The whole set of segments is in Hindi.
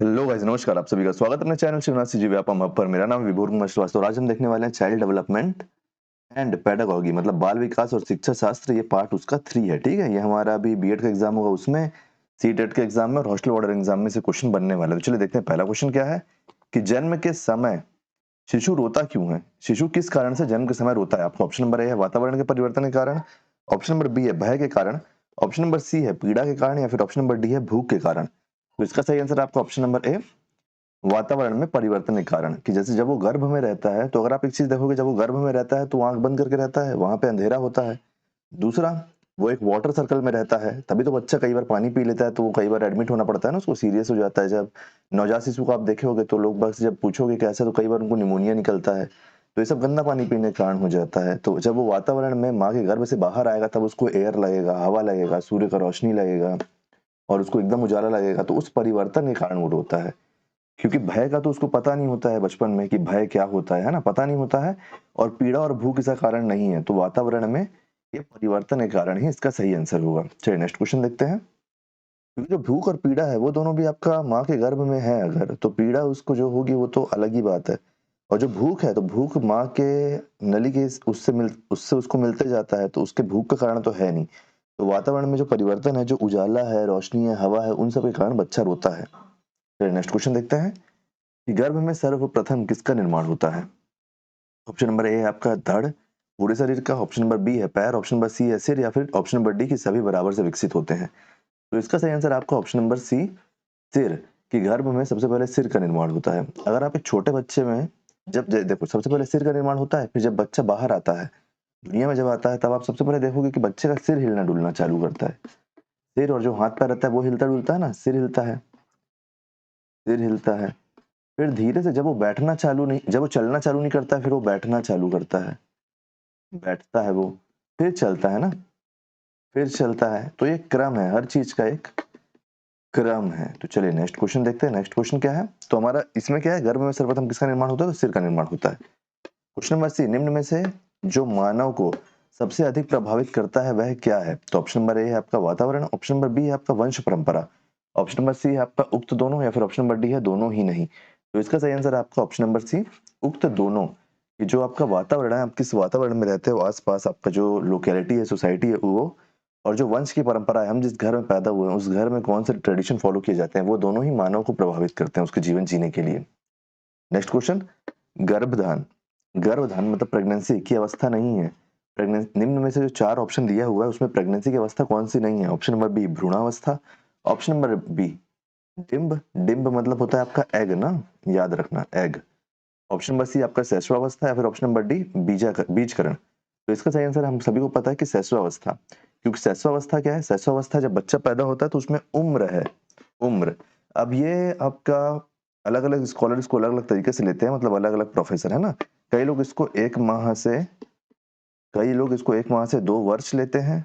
हेलो गाइस, नमस्कार। आप सभी का स्वागत है अपने चैनल शिवनाथ जी व्यापम हब पर। मेरा नाम है विभोर कुमार श्रीवास्तव। आज हम देखने वाले हैं चाइल्ड डेवलपमेंट एंड पेडागोगी, मतलब बाल विकास और शिक्षा शास्त्र। ये पार्ट उसका 3 है। ठीक है, ये हमारा अभी बीएड का एग्जाम होगा, उसमें सीटेट के एग्जाम में और हॉस्टल वार्डन एग्जाम में से क्वेश्चन बनने वाला है। तो चलिए देखते हैं पहला क्वेश्चन क्या है कि जन्म के समय शिशु रोता क्यों है। शिशु किस कारण से जन्म के समय रोता है। आपको ऑप्शन नंबर ए है वातावरण के परिवर्तन के कारण, ऑप्शन नंबर बी है भय के कारण, ऑप्शन नंबर सी है पीड़ा के कारण, या फिर ऑप्शन नंबर डी है भूख के कारण। तो इसका सही आंसर आपका ऑप्शन नंबर ए, वातावरण में परिवर्तन के कारण। कि जैसे जब वो गर्भ में रहता है, तो अगर आप एक चीज देखोगे, जब वो गर्भ में रहता है तो वो आंख बंद करके रहता है, वहां पे अंधेरा होता है। दूसरा, वो एक वाटर सर्कल में रहता है, तभी तो बच्चा कई बार पानी पी लेता है, तो वो कई बार एडमिट होना पड़ता है ना, उसको सीरियस हो जाता है। जब नवजात शिशु को आप देखे होगे तो लोग बस जब पूछोगे कैसे, तो कई बार उनको निमोनिया निकलता है। तो ये सब गंदा पानी पीने के कारण हो जाता है। तो जब वो वातावरण में माँ के गर्भ से बाहर आएगा, तब उसको एयर लगेगा, हवा लगेगा, सूर्य का रोशनी लगेगा और उसको एकदम उजाला लगेगा। तो उस परिवर्तन के कारण वो रोता है। क्योंकि भय का तो उसको पता नहीं होता है बचपन में कि भय क्या होता है ना, पता नहीं होता है। और पीड़ा और भूख इसका कारण नहीं है। तो वातावरण में ये परिवर्तन के कारण ही इसका सही आंसर होगा। चलिए नेक्स्ट क्वेश्चन देखते हैं। क्योंकि जो भूख और पीड़ा है वो दोनों भी आपका माँ के गर्भ में है, अगर तो पीड़ा उसको जो होगी वो तो अलग ही बात है। और जो भूख है, तो भूख माँ के नली के उससे उसको मिलते जाता है, तो उसके भूख का कारण तो है नहीं। तो वातावरण में जो परिवर्तन है, जो उजाला है, रोशनी है, हवा है, उन सब के कारण बच्चा रोता है। चलिए नेक्स्ट क्वेश्चन देखते हैं कि गर्भ में सर्वप्रथम किसका निर्माण होता है। ऑप्शन नंबर ए है आपका धड़, पूरे शरीर का, ऑप्शन नंबर बी है पैर, ऑप्शन नंबर सी है सिर, या फिर ऑप्शन नंबर डी की सभी बराबर से विकसित होते हैं। तो इसका सही आंसर आपका ऑप्शन नंबर सी, सिर। कि गर्भ में सबसे पहले सिर का निर्माण होता है। अगर आप एक छोटे बच्चे में देखो, सबसे पहले सिर का निर्माण होता है, फिर जब बच्चा बाहर आता है, दुनिया में जब आता है, तब आप सबसे पहले देखोगे कि बच्चे का सिर हिलना डुलना चालू करता है। सिर और जो हाथ पैर रहता है वो हिलता डुलता है ना, सिर हिलता है, सिर हिलता है। फिर धीरे से जब वो चलना चालू नहीं करता है, फिर वो बैठना चालू करता है, बैठता है वो, फिर चलता है ना, फिर चलता है। तो ये क्रम है, हर चीज का एक क्रम है। तो चलिए नेक्स्ट क्वेश्चन देखते हैं। नेक्स्ट क्वेश्चन क्या है, तो हमारा इसमें क्या है, गर्भ में सर्वप्रथम किसका निर्माण होता है, तो सिर का निर्माण होता है। क्वेश्चन नंबर सी, निम्न में से जो मानव को सबसे अधिक प्रभावित करता है वह क्या है। तो ऑप्शन नंबर ए है आपका वातावरण, ऑप्शन नंबर बी है आपका वंश परंपरा, ऑप्शन नंबर सी है आपका उक्त दोनों, या फिर ऑप्शन नंबर डी है दोनों ही नहीं। तो इसका सही आंसर आपका ऑप्शन नंबर सी, उक्त दोनों। कि जो आपका वातावरण है, आप किस वातावरण में रहते हो, आसपास आपका जो लोकेलिटी है, सोसाइटी है, वो और जो वंश की परंपरा है, हम जिस घर में पैदा हुए हैं उस घर में कौन से ट्रेडिशन फॉलो किए जाते हैं, वो दोनों ही मानव को प्रभावित करते हैं उसके जीवन जीने के लिए। Next question, गर्भधान। गर्भधान मतलब प्रेगनेंसी की अवस्था नहीं है। निम्न में से जो 4 ऑप्शन दिया हुआ है उसमें प्रेगनेंसी की अवस्था कौन सी नहीं है। ऑप्शन नंबर बी भ्रूणावस्था, ऑप्शन नंबर बी डिंब, डिंब मतलब होता है आपका एग ना, याद रखना एग। ऑप्शन नंबर सी आपका शैशवावस्था, या फिर ऑप्शन नंबर डी बीजकरण। तो इसका सही आंसर हम सभी को पता है कि शैशवावस्था। क्योंकि शैशवावस्था क्या है, शैशवावस्था जब बच्चा पैदा होता है तो उसमें उम्र है, उम्र। अब ये आपका अलग अलग स्कॉलर इसको अलग अलग तरीके से लेते हैं, मतलब अलग अलग प्रोफेसर है ना। कई लोग इसको 1 माह से, कई लोग इसको 1 माह से 2 वर्ष लेते हैं,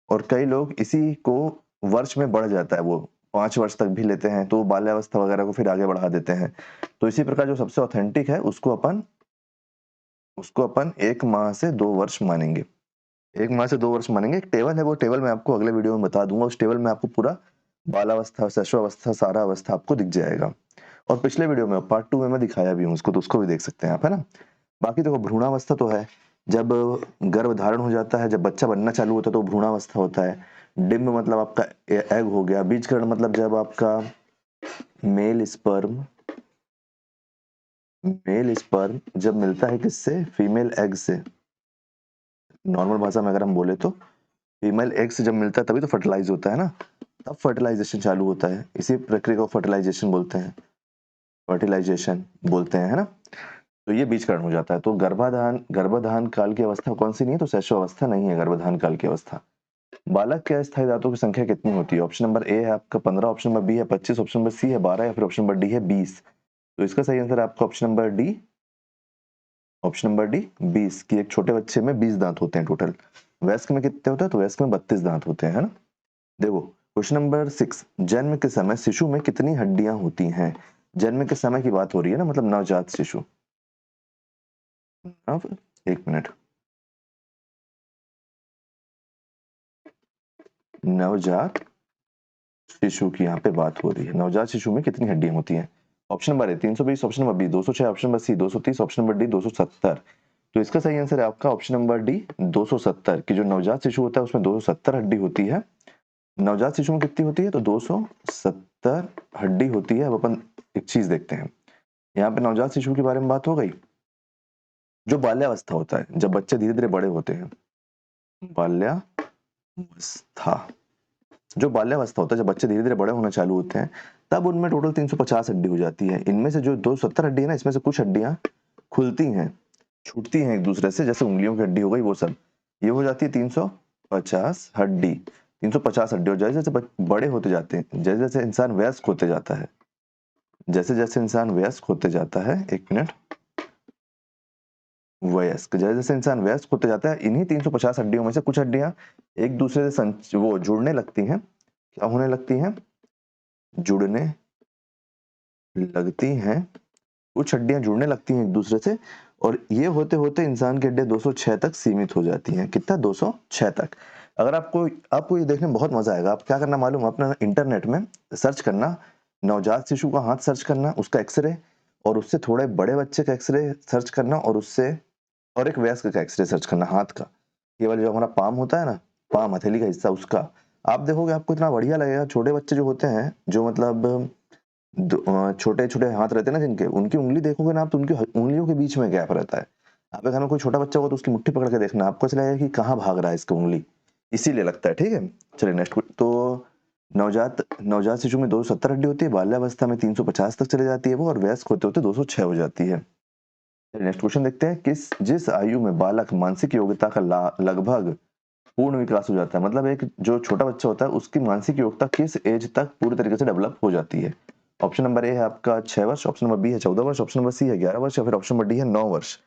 और कई लोग इसी को वर्ष में बढ़ जाता है, वो 5 वर्ष तक भी लेते हैं, तो बाल्यावस्था वगैरह को फिर आगे बढ़ा देते हैं। तो इसी प्रकार जो सबसे ऑथेंटिक है उसको अपन 1 माह से 2 वर्ष मानेंगे। 1 माह से 2 वर्ष मानेंगे। एक टेबल है, वो टेबल मैं आपको अगले वीडियो में बता दूंगा। उस टेबल में आपको पूरा बालावस्था, शैशवावस्था, सारा अवस्था आपको दिख जाएगा। और पिछले वीडियो में पार्ट 2 में मैं दिखाया भी हूँ उसको, तो उसको भी देख सकते हैं आप, है ना। बाकी देखो, भ्रूणावस्था तो है जब गर्भ धारण हो जाता है, जब बच्चा बनना चालू होता है तो भ्रूणावस्था होता है। डिंब मतलब आपका एग हो गया। बीजकरण मतलब जब आपका मेल स्पर्म मेल स्पर्म जब मिलता है किससे, फीमेल एग से। नॉर्मल भाषा में अगर हम बोले तो फीमेल एग से जब मिलता है तभी तो फर्टिलाइज होता है ना, तब फर्टिलाइजेशन चालू होता है। इसी प्रक्रिया को फर्टिलाइजेशन बोलते हैं, फर्टिलाइजेशन बोलते हैं, है ना। तो ये बीजकरण हो जाता है। तो गर्भाधान गर्भाधान काल की अवस्था कौन सी नहीं है, तो शैशवावस्था नहीं है गर्भाधान काल की अवस्था। बालक के अस्थायी दांतों की संख्या कितनी होती है। ऑप्शन नंबर ए है आपका 15, ऑप्शन नंबर बी है 25, ऑप्शन नंबर सी है 12, या फिर ऑप्शन नंबर डी है 20। तो इसका सही आंसर आपका option number D, option number D 20। की एक छोटे बच्चे में 20 दांत होते हैं टोटल। वयस्क में कितने होते हैं, तो वयस्क में 32 दांत होते हैं, है ना। देखो क्वेश्चन नंबर 6, जन्म के समय शिशु में कितनी हड्डियां होती हैं। जन्म के समय की बात हो रही है ना, मतलब नवजात शिशु। अब 1 मिनट, नवजात शिशु की यहाँ पे बात हो रही है। नवजात शिशु में कितनी हड्डियां होती हैं? Option number A 320, option number B 206, option number C 230, option number D 270। तो इसका सही आंसर है आपका ऑप्शन नंबर डी 270 की जो नवजात शिशु होता है उसमें 270 हड्डी होती है। नवजात शिशु में कितनी होती है? तो 270 हड्डी होती है। अब अपन एक चीज देखते हैं, यहाँ पे नवजात शिशु के बारे में बात हो गई। जो बाल्यावस्था होता है, जब बच्चे धीरे धीरे बड़े होते हैं, बाल्यावस्था, जो बाल्यावस्था होता है, जब बच्चे धीरे धीरे बड़े होना चालू होते हैं, तब उनमें टोटल 350 हड्डी हो जाती है। इनमें से जो 270 हड्डी है ना, इसमें से कुछ हड्डियां खुलती हैं, छूटती हैं एक दूसरे से, जैसे उंगलियों की हड्डी हो गई, वो सब ये हो जाती है 350 हड्डी। 350 हड्डी। और जैसे जैसे बड़े होते जाते हैं, जैसे जैसे इंसान वयस्क होते जाता है, जैसे जैसे इंसान वयस्क होते जाता है, एक मिनट, वयस्क, जैसे जैसे इंसान वयस्क होते जाता है, इन्हीं 350 हड्डियों में से कुछ हड्डियां एक दूसरे से वो जुड़ने लगती हैं। क्या होने लगती हैं? जुड़ने लगती हैं। कुछ हड्डियां जुड़ने लगती हैं एक दूसरे से, और ये होते होते इंसान की हड्डियां 206 तक सीमित हो जाती हैं। कितना? 206 तक। अगर आपको ये देखने में बहुत मजा आएगा। आप क्या करना मालूम? अपना इंटरनेट में सर्च करना, नवजात शिशु का हाथ सर्च करना, उसका एक्सरे, और उससे थोड़े बड़े बच्चे का एक्सरे सर्च करना, और एक वयस्क का एक्सरे सर्च करना हाथ का। ये वाला जो हमारा पाम होता है ना, पाम हथेली का हिस्सा, उसका आप देखोगे, आपको इतना बढ़िया लगेगा। छोटे बच्चे जो होते हैं, जो मतलब छोटे छोटे हाथ रहते हैं ना जिनके, उनकी उंगली देखोगे ना आप, तो उनकी उंगलियों के बीच में गैप रहता है। आपके घर में कोई छोटा बच्चा होगा तो उसकी मुट्ठी पकड़ के देखना, आपको ऐसा लगेगा कि कहाँ भाग रहा है इसका उंगली, इसीलिए लगता है। ठीक है, चलिए नेक्स्ट। तो नवजात शिशु में 270 हड्डी होती है, बाल्यावस्था में 350 तक चले जाती है वो, और वयस्क होते होते 206 हो जाती है। नेक्स्ट क्वेश्चन देखते हैं, जिस आयु में बालक मानसिक योग्यता का लगभग पूर्ण विकास हो जाता है, मतलब एक जो छोटा बच्चा होता है उसकी मानसिक योग्यता किस एज तक पूरी तरीके से डेवलप हो जाती है? ऑप्शन नंबर ए है आपका 6 वर्ष, ऑप्शन नंबर बी है 14 वर्ष, ऑप्शन नंबर सी है 11 वर्ष, या फिर ऑप्शन नंबर डी है 9 वर्ष।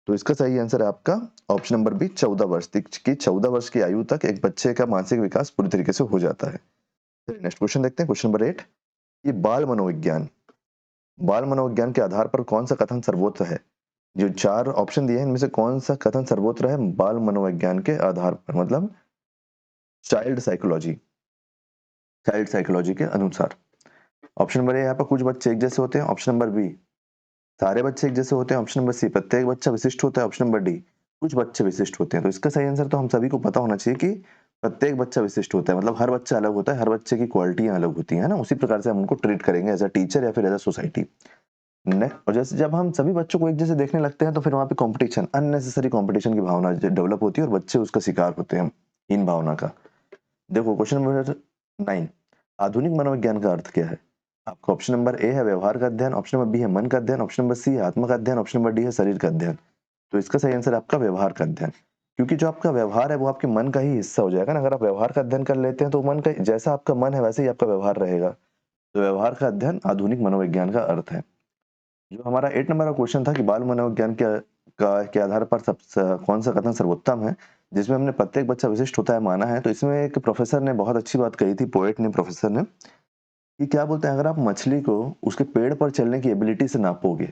तो इसका सही आंसर है आपका ऑप्शन नंबर बी 14 वर्ष की 14 वर्ष की आयु तक एक बच्चे का मानसिक विकास पूरी तरीके से हो जाता है। नेक्स्ट क्वेश्चन देखते हैं, क्वेश्चन नंबर 8। ये बाल मनोविज्ञान के आधार पर कौन सा कथन सर्वोच्च है? जो 4 ऑप्शन दिए हैं, इनमें से कौन सा कथन सर्वोच्च है बाल मनोविज्ञान के आधार पर, मतलब चाइल्ड साइकोलॉजी के अनुसार? ऑप्शन नंबर ए, यहाँ पर कुछ बच्चे एक जैसे होते हैं, ऑप्शन नंबर बी सारे बच्चे एक जैसे होते हैं, ऑप्शन नंबर सी प्रत्येक बच्चा विशिष्ट होता है, ऑप्शन नंबर डी कुछ बच्चे विशिष्ट होते हैं। तो इसका सही आंसर तो हम सभी को पता होना चाहिए कि प्रत्येक बच्चा विशिष्ट होता है, मतलब हर बच्चा अलग होता है, हर बच्चे की क्वालिटियां अलग होती है ना, उसी प्रकार से हम उनको ट्रीट करेंगे एज अ टीचर या फिर एज अ सोसाइटी। और जैसे जब हम सभी बच्चों को एक जैसे देखने लगते हैं, तो फिर वहाँ पे कंपटीशन, अननेसेसरी कंपटीशन की भावना डेवलप होती है, और बच्चे उसका शिकार होते हैं इन भावना का। देखो क्वेश्चन नंबर 9, आधुनिक मनोविज्ञान का अर्थ क्या है? आपका ऑप्शन नंबर ए है व्यवहार का अध्ययन, ऑप्शन नंबर बी है मन का अध्ययन, ऑप्शन नंबर सी है आत्मा का अध्ययन, ऑप्शन नंबर डी है शरीर का अध्ययन। तो इसका सही आंसर है आपका व्यवहार का अध्ययन, क्योंकि जो आपका व्यवहार है वो आपके मन का ही हिस्सा हो जाएगा ना। अगर आप व्यवहार का अध्ययन कर लेते हैं तो मन का, जैसा आपका मन है वैसे ही आपका व्यवहार रहेगा। तो व्यवहार का अध्ययन आधुनिक मनोविज्ञान का अर्थ है। जो हमारा 8 नंबर का क्वेश्चन था कि बाल मनोविज्ञान के आधार पर कौन सा कथन सर्वोत्तम है, जिसमें हमने प्रत्येक बच्चा विशिष्ट होता है माना है, तो इसमें एक प्रोफेसर ने बहुत अच्छी बात कही थी, पोएट ने, प्रोफेसर ने, कि क्या बोलते हैं, अगर आप मछली को उसके पेड़ पर चलने की एबिलिटी से नापोगे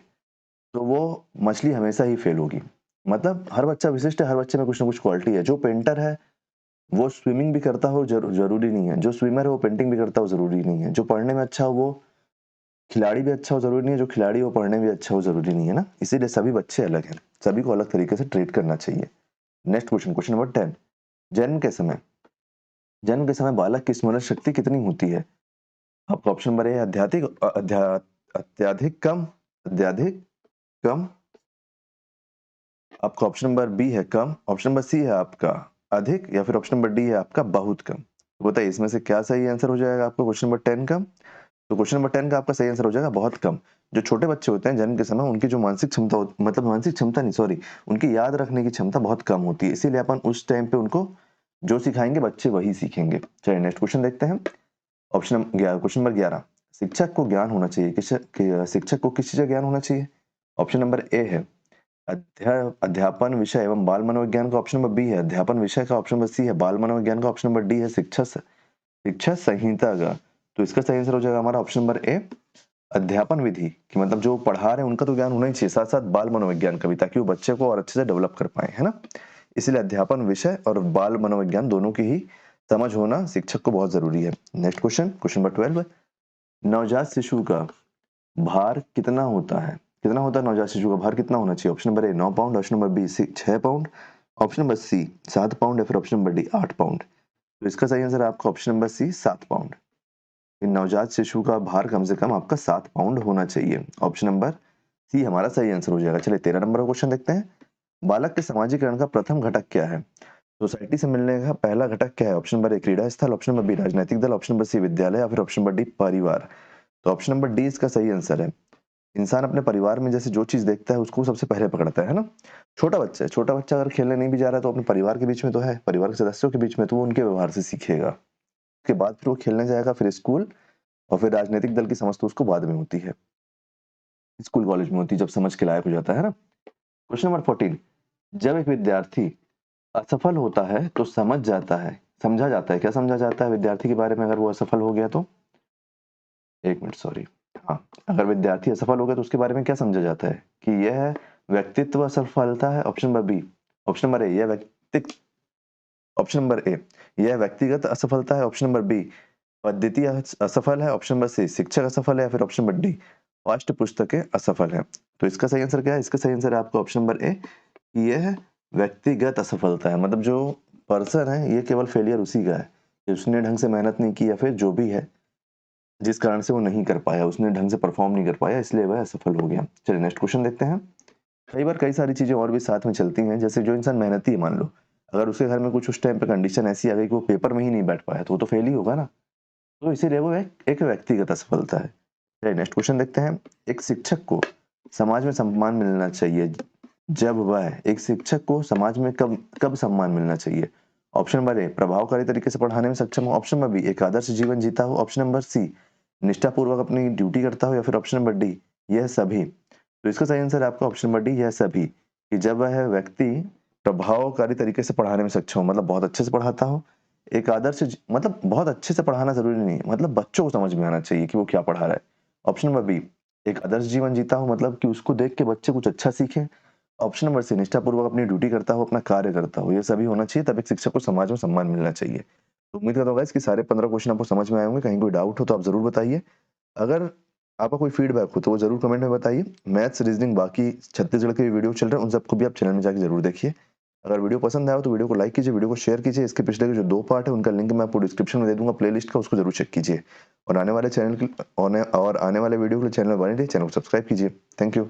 तो वो मछली हमेशा ही फेल होगी। मतलब हर बच्चा विशिष्ट है, हर बच्चे में कुछ ना कुछ क्वालिटी है। जो पेंटर है वो स्विमिंग भी करता हो जरूरी नहीं है, जो स्विमर है वो पेंटिंग भी करता हो जरूरी नहीं है, जो पढ़ने में अच्छा हो वो खिलाड़ी भी अच्छा हो जरूरी नहीं है, जो खिलाड़ी हो पढ़ने भी अच्छा हो जरूरी नहीं है ना। इसीलिए सभी बच्चे अलग हैं, सभी को अलग तरीके से ट्रीट करना चाहिए। Next question, question number 10। जन्म के समय जन्म के समय बालक की स्मरण शक्ति कितनी होती है? आपका ऑप्शन नंबर ए अत्याधिक कम, अत्याधिक कम, आपका ऑप्शन नंबर बी है कम, ऑप्शन नंबर सी है आपका अधिक, या फिर ऑप्शन नंबर डी है आपका बहुत कम। तो बताइए इसमें से क्या सही आंसर हो जाएगा आपका क्वेश्चन नंबर 10 का? तो क्वेश्चन नंबर 10 का आपका सही आंसर हो जाएगा बहुत कम। जो छोटे बच्चे होते हैं जन्म के समय, उनकी जो मानसिक क्षमता मतलब मानसिक क्षमता नहीं, सॉरी, उनकी याद रखने की क्षमता बहुत कम होती है, इसीलिए अपन उस टाइम पे उनको जो सिखाएंगे बच्चे वही सीखेंगे। चलिए नेक्स्ट क्वेश्चन देखते हैं, क्वेश्चन नंबर 11। शिक्षक को ज्ञान होना चाहिए, शिक्षक को किस चीज का ज्ञान होना चाहिए? ऑप्शन नंबर ए है अध्यापन विषय एवं बाल मनोविज्ञान का, ऑप्शन नंबर बी है अध्यापन विषय का, ऑप्शन नंबर सी है बाल मनोविज्ञान का, ऑप्शन नंबर डी है शिक्षा संहिता का। तो इसका सही आंसर हो जाएगा हमारा ऑप्शन नंबर ए अध्यापन विधि की, मतलब जो पढ़ा रहे हैं उनका तो ज्ञान होना ही चाहिए, साथ साथ बाल मनोविज्ञान का भी, ताकि वो बच्चे को और अच्छे से डेवलप कर पाए, है ना। इसलिए अध्यापन विषय और बाल मनोविज्ञान दोनों की ही समझ होना शिक्षक को बहुत जरूरी है। नेक्स्ट क्वेश्चन, क्वेश्चन नंबर 12, नवजात शिशु का भार कितना होता है? कितना होता है नवजात शिशु का भार? कितना होना चाहिए? Option number A 9 pound, option number B 6 pound, option number C 7 pound, या फिर ऑप्शन नंबर डी 8 पाउंड। तो इसका सही आंसर है आपका ऑप्शन नंबर सी 7 पाउंड। नवजात शिशु का भार कम से कम आपका 7 पाउंड होना चाहिए। ऑप्शन नंबर सी हमारा सही आंसर हो जाएगा। चलिए 13 नंबर का क्वेश्चन देखते हैं। बालक के समाजीकरण का प्रथम घटक क्या है? सोसाइटी से मिलने का पहला घटक क्या है? ऑप्शन नंबर ए क्रीड़ा स्थल, ऑप्शन नंबर बी राजनीतिक दल, ऑप्शन नंबर सी विद्यालय, या फिर ऑप्शन नंबर डी परिवार। तो ऑप्शन नंबर डी इसका सही आंसर है। इंसान अपने परिवार में जैसे जो चीज देखता है उसको सबसे पहले पकड़ता है ना। छोटा बच्चा है, छोटा बच्चा अगर खेलने नहीं भी जा रहा है तो अपने परिवार के बीच में तो है, परिवार के सदस्यों के बीच में, तो वो उनके व्यवहार से सीखेगा। उसके बाद फिर वो खेलने जाएगा, फिर स्कूल, और फिर राजनीतिक दल की समझ तो उसको बाद में होती है, स्कूल कॉलेज में होती है, जब समझ के लायक हो जाता है ना। क्वेश्चन नंबर 14, जब एक विद्यार्थी असफल होता है तो समझ जाता है, समझा जाता है, क्या समझा जाता है विद्यार्थी के बारे में अगर वो असफल हो गया तो? एक मिनट, सॉरी। हाँ, अगर विद्यार्थी असफल हो गया तो उसके बारे में क्या समझा जाता है? कि यह व्यक्तित्व असफलता है, option number B, option number A यह व्यक्तित्व, ऑप्शन नंबर ए यह व्यक्तिगत असफलता है, ऑप्शन नंबर बी पद्धति असफल है, ऑप्शन नंबर सी शिक्षक असफल है, या फिर ऑप्शन नंबर डी पाठ्य पुस्तकें असफल है। तो इसका सही आंसर क्या है? इसका सही आंसर है आपका ऑप्शन नंबर ए, कि यह व्यक्तिगत असफलता है। मतलब जो पर्सन है ये केवल फेलियर उसी का है कि उसने ढंग से मेहनत नहीं की, या फिर जो भी है जिस कारण से वो नहीं कर पाया, उसने ढंग से परफॉर्म नहीं कर पाया, इसलिए वह असफल हो गया। चलिए नेक्स्ट क्वेश्चन देखते हैं। कई बार कई सारी चीजें और भी साथ में चलती हैं, जैसे जो इंसान मेहनती है, मान लो अगर उसके घर में कुछ उस टाइम पे कंडीशन ऐसी आ गई कि वो पेपर में ही नहीं बैठ पाया तो वो तो फेल ही होगा ना। तो इसीलिए वो एक व्यक्तिगत असफलता है। चलिए नेक्स्ट क्वेश्चन देखते हैं। एक शिक्षक को समाज में सम्मान मिलना चाहिए जब वह, एक शिक्षक को समाज में कब कब सम्मान मिलना चाहिए? ऑप्शन नंबर ए प्रभावकारी तरीके से पढ़ाने में सक्षम हो, ऑप्शन नंबर बी एक आदर्श जीवन जीता हो, ऑप्शन नंबर सी निष्ठापूर्वक अपनी ड्यूटी करता हो, या फिर ऑप्शन नंबर डी यह सभी। तो इसका सही आंसर है आपका ऑप्शन नंबर डी यह सभी, कि जब वह व्यक्ति प्रभावकारी तरीके से पढ़ाने में सक्षम हो, मतलब बहुत अच्छे से पढ़ाता हो। एक आदर्श मतलब बहुत अच्छे से पढ़ाना जरूरी नहीं, मतलब बच्चों को समझ में आना चाहिए कि वो क्या पढ़ा रहा है। ऑप्शन नंबर बी एक आदर्श जीवन जीता हो, मतलब कि उसको देख के बच्चे कुछ अच्छा सीखे। ऑप्शन नंबर सी निष्ठापूर्वक अपनी ड्यूटी करता हो, अपना कार्य करता हो। ये सभी होना चाहिए, तब एक शिक्षक को समाज में सम्मान मिलना चाहिए। तो उम्मीद करता हूँ गाइस कि सारे 15 क्वेश्चन आपको समझ में आए होंगे। कहीं कोई डाउट हो तो आप जरूर बताइए। अगर आपका कोई फीडबैक हो तो वो जरूर कमेंट में बताइए। मैथ्स, रीजनिंग, बाकी छत्तीसगढ़ के वीडियो चल रहे हैं, उन सबको भी आप चैनल में जाकर जरूर देखिए। अगर वीडियो पसंद आया हो तो वीडियो को लाइक कीजिए, वीडियो को शेयर कीजिए। इसके पिछले के जो 2 पार्ट है उनका लिंक मैं आपको डिस्क्रिप्शन में दे दूंगा प्लेलिस्ट का, उसको जरूर चेक कीजिए। और आने वाले वीडियो के लिए चैनल में बने रहिए, चैनल को सब्सक्राइब कीजिए। Thank you.